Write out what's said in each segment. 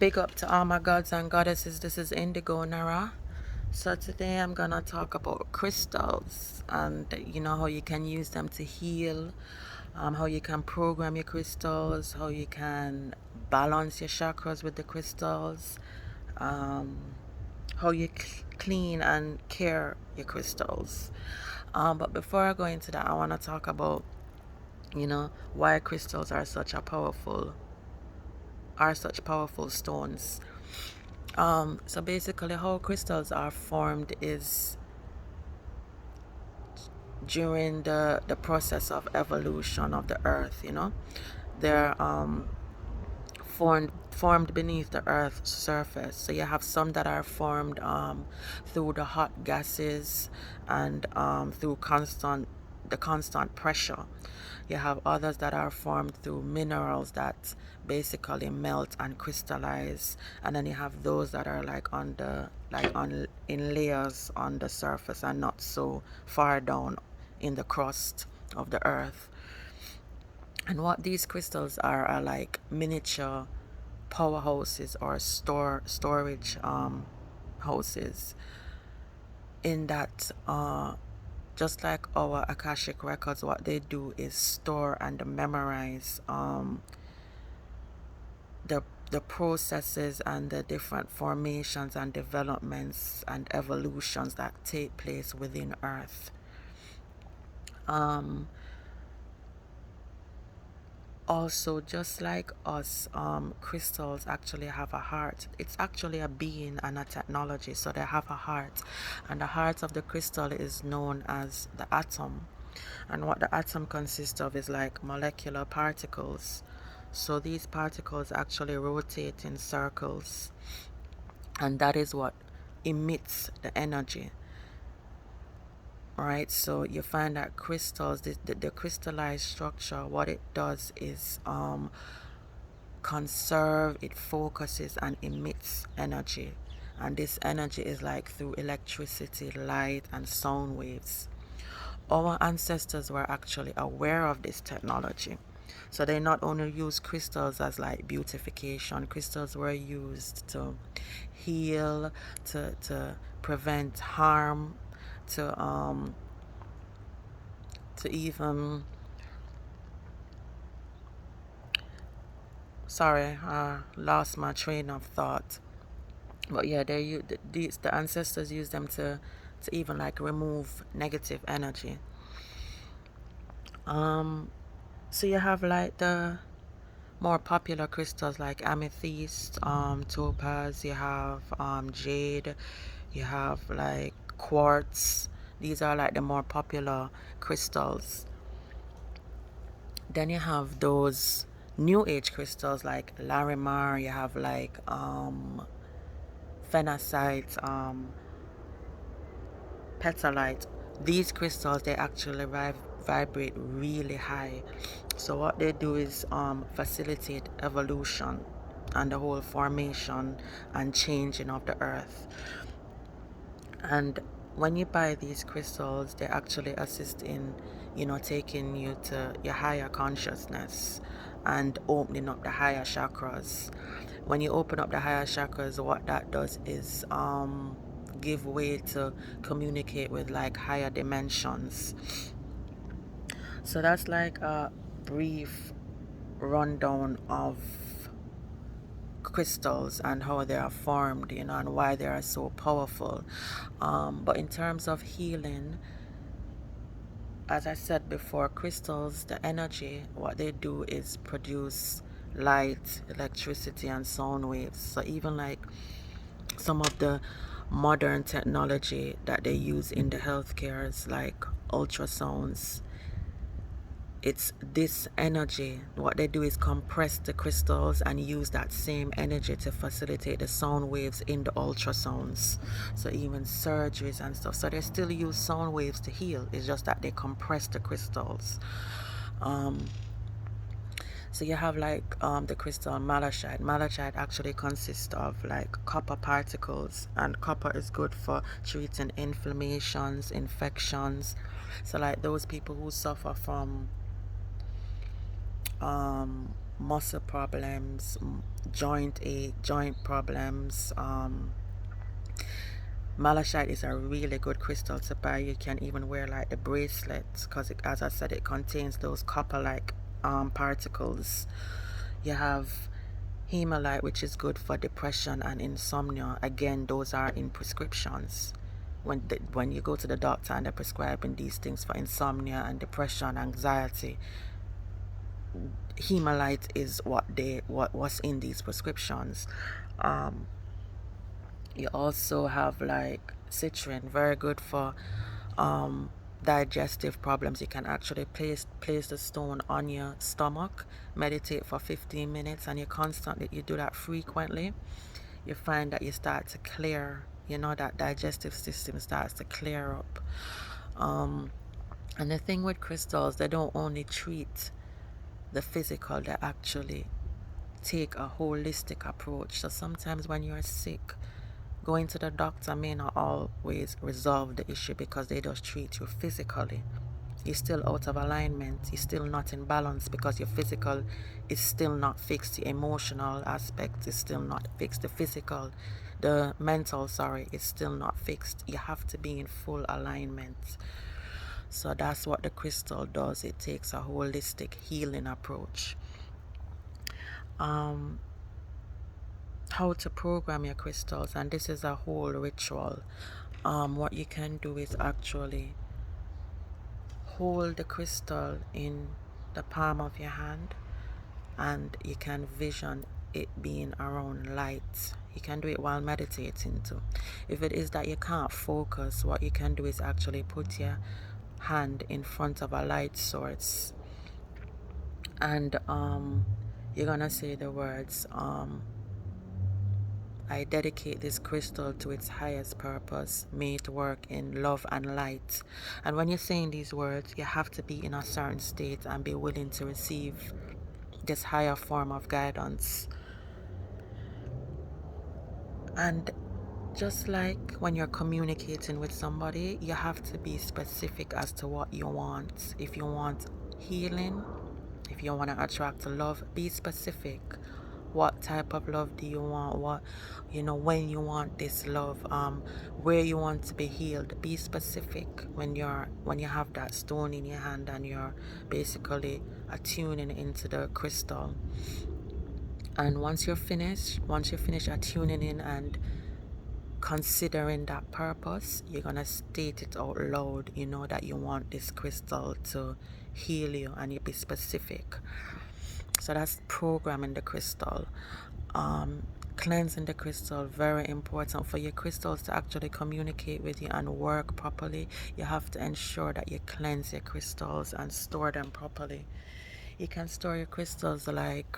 Big up to all my gods and goddesses. This is Indigo Nara. So today I'm gonna talk about crystals and how you can use them to heal, how you can program your crystals, how you can balance your chakras with the crystals, um, how you clean and care your crystals. But before I go into that, I want to talk about why crystals are such powerful stones. So basically, how crystals are formed is during the process of evolution of the earth. They're formed beneath the earth's surface. So you have some that are formed through the hot gases and through the constant pressure. You have others that are formed through minerals that basically melt and crystallize, and then you have those that are on in layers on the surface and not so far down in the crust of the earth. And what these crystals are like miniature powerhouses or storage houses, in that just like our Akashic records, what they do is store and memorize the processes and the different formations and developments and evolutions that take place within Earth. Also, just like us, crystals actually have a heart. It's actually a being and a technology, so they have a heart. And the heart of the crystal is known as the atom. And what the atom consists of is like molecular particles. So these particles actually rotate in circles, and that is what emits the energy. Right, so you find that crystals, the crystallized structure, what it does is conserve, it focuses and emits energy, and this energy is like through electricity, light, and sound waves. Our ancestors were actually aware of this technology, so they not only use crystals as like beautification. Crystals were used to heal, to prevent harm, to even, sorry, lost my train of thought. But yeah, the ancestors use them to even like remove negative energy. So you have like the more popular crystals like amethyst, topaz, you have jade, you have like quartz. These are like the more popular crystals. Then you have those new age crystals like Larimar, you have like phenacite, petalite. These crystals, they actually vibrate really high. So what they do is facilitate evolution and the whole formation and changing of the earth. And when you buy these crystals, they actually assist in taking you to your higher consciousness and opening up the higher chakras. When you open up the higher chakras, what that does is give way to communicate with like higher dimensions. So that's like a brief rundown of crystals and how they are formed, and why they are so powerful. But in terms of healing, as I said before, crystals, the energy, what they do is produce light, electricity, and sound waves. So even like some of the modern technology that they use in the healthcare is like ultrasounds. It's this energy. What they do is compress the crystals and use that same energy to facilitate the sound waves in the ultrasounds. So even surgeries and stuff. So they still use sound waves to heal. It's just that they compress the crystals. So you have like the crystal malachite. Malachite actually consists of like copper particles, and copper is good for treating inflammations, infections. So like those people who suffer from muscle problems, joint ache, joint problems. Malachite is a really good crystal to buy. You can even wear like the bracelets because, as I said, it contains those copper-like particles. You have Hemalite, which is good for depression and insomnia. Again, those are in prescriptions. When you go to the doctor and they're prescribing these things for insomnia and depression, anxiety, Hemalite is what's in these prescriptions. Um, You also have like citrine, very good for um, digestive problems. You can actually place the stone on your stomach, meditate for 15 minutes, and you do that frequently. You find that you start to clear. You know that digestive system starts to clear up. And the thing with crystals, they don't only treat the physical; they actually take a holistic approach. So sometimes when you're sick, going to the doctor may not always resolve the issue because they just treat you physically. You're still out of alignment. You're still not in balance because your physical is still not fixed. The emotional aspect is still not fixed. The mental, is still not fixed. You have to be in full alignment. So that's what the crystal does. It takes a holistic healing approach. How to program your crystals, and this is a whole ritual. What you can do is actually hold the crystal in the palm of your hand, and you can vision it being around light. You can do it while meditating too. If it is that you can't focus, what you can do is actually put your hand in front of a light source, and you're gonna say the words, I dedicate this crystal to its highest purpose. May it work in love and light. And when you're saying these words, you have to be in a certain state and be willing to receive this higher form of guidance. And just like when you're communicating with somebody, you have to be specific as to what you want. If you want healing, if you want to attract love, be specific. What type of love do you want? When you want this love, where you want to be healed. Be specific when you have that stone in your hand and you're basically attuning into the crystal. And once you're finished attuning in and considering that purpose, you're gonna state it out loud. You know that you want this crystal to heal you, and you be specific. So that's programming the crystal. Cleansing the crystal, very important. For your crystals to actually communicate with you and work properly, you have to ensure that you cleanse your crystals and store them properly. You can store your crystals like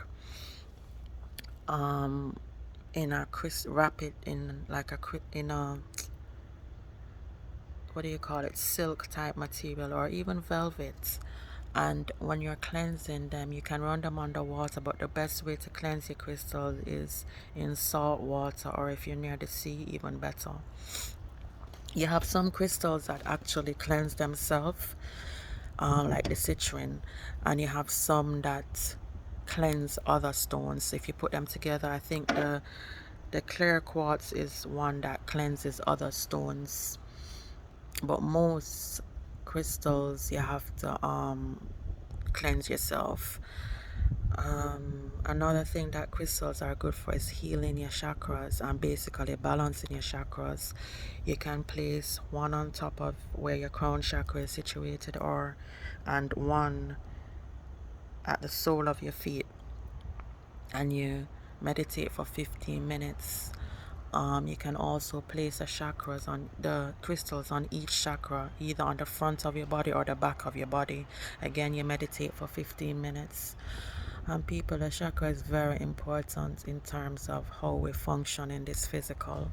wrap it in like in a, what do you call it, silk type material or even velvet. And when you're cleansing them, you can run them under water, but the best way to cleanse your crystals is in salt water, or if you're near the sea, even better. You have some crystals that actually cleanse themselves, like the citrine, and you have some that cleanse other stones. So if you put them together, I think the clear quartz is one that cleanses other stones, but most crystals you have to cleanse yourself. Another thing that crystals are good for is healing your chakras and basically balancing your chakras. You can place one on top of where your crown chakra is situated, and one at the sole of your feet, and you meditate for 15 minutes. You can also place the crystals on each chakra, either on the front of your body or the back of your body. Again, you meditate for 15 minutes. And people, the chakra is very important in terms of how we function in this physical.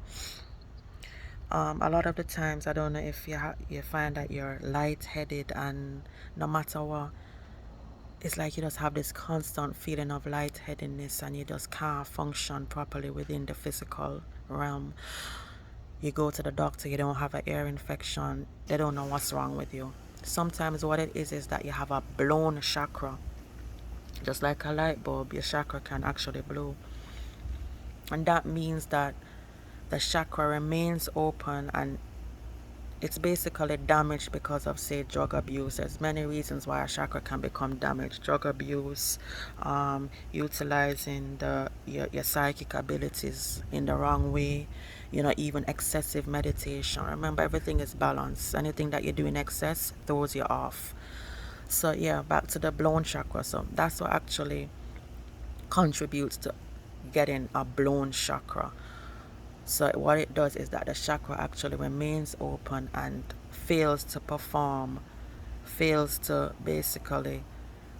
A lot of the times, I don't know if you find that you're lightheaded, and no matter what, it's like you just have this constant feeling of lightheadedness and you just can't function properly within the physical realm. You go to the doctor, you don't have an ear infection, they don't know what's wrong with you. Sometimes what it is that you have a blown chakra. Just like a light bulb, your chakra can actually blow. And that means that the chakra remains open, and it's basically damaged because of, say, drug abuse. There's many reasons why a chakra can become damaged: drug abuse, utilizing your psychic abilities in the wrong way, even excessive meditation. Remember, everything is balance. Anything that you do in excess throws you off. So yeah, back to the blown chakra. So that's what actually contributes to getting a blown chakra. So what it does is that the chakra actually remains open and fails to perform, fails to basically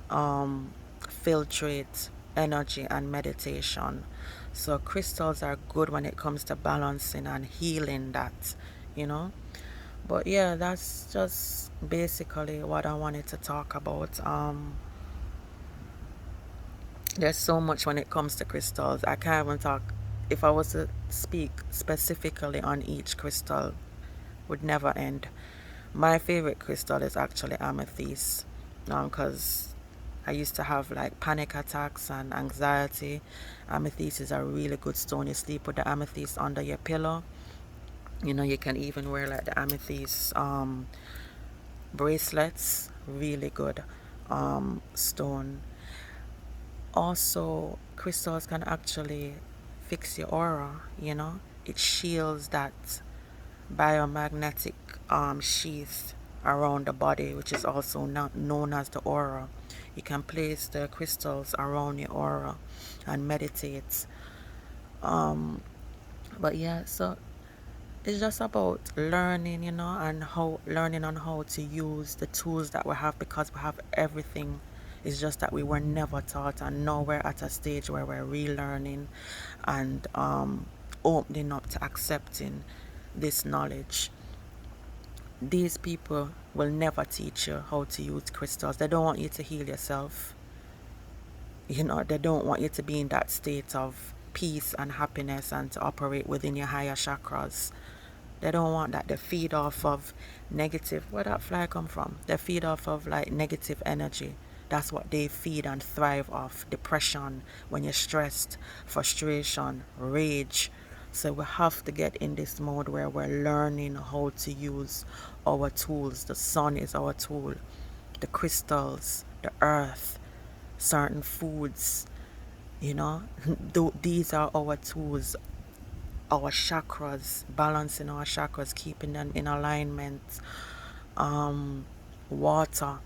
filtrate energy and meditation. So crystals are good when it comes to balancing and healing that, you know. But yeah, that's just basically what I wanted to talk about. There's so much when it comes to crystals. I can't even talk. If I was to speak specifically on each crystal, would never end. My favorite crystal is actually amethyst, because I used to have like panic attacks and anxiety. Amethyst is a really good stone. You sleep with the amethyst under your pillow. You can even wear like the amethyst bracelets. Really good stone. Also, crystals can actually fix your aura. It shields that biomagnetic sheath around the body, which is also not known as the aura. You can place the crystals around your aura and meditate. But yeah, so it's just about learning, and learning on how to use the tools that we have, because we have everything. It's just that we were never taught, and now we're at a stage where we're relearning and opening up to accepting this knowledge. These people will never teach you how to use crystals. They don't want you to heal yourself. They don't want you to be in that state of peace and happiness and to operate within your higher chakras. They don't want that. They feed off of negative. Where that fly come from? They feed off of like negative energy. That's what they feed and thrive off. Depression, when you're stressed, frustration, rage. So we have to get in this mode where we're learning how to use our tools. The sun is our tool. The crystals, the earth, certain foods, these are our tools. Our chakras, balancing our chakras, keeping them in alignment. Water,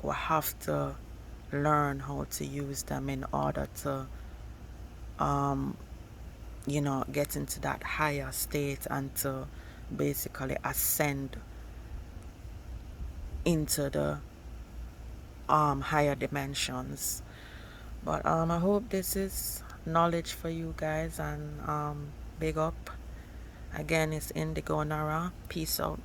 we have to learn how to use them in order to get into that higher state and to basically ascend into the higher dimensions. But I hope this is knowledge for you guys, and big up. Again, it's Indigo Nara. Peace out.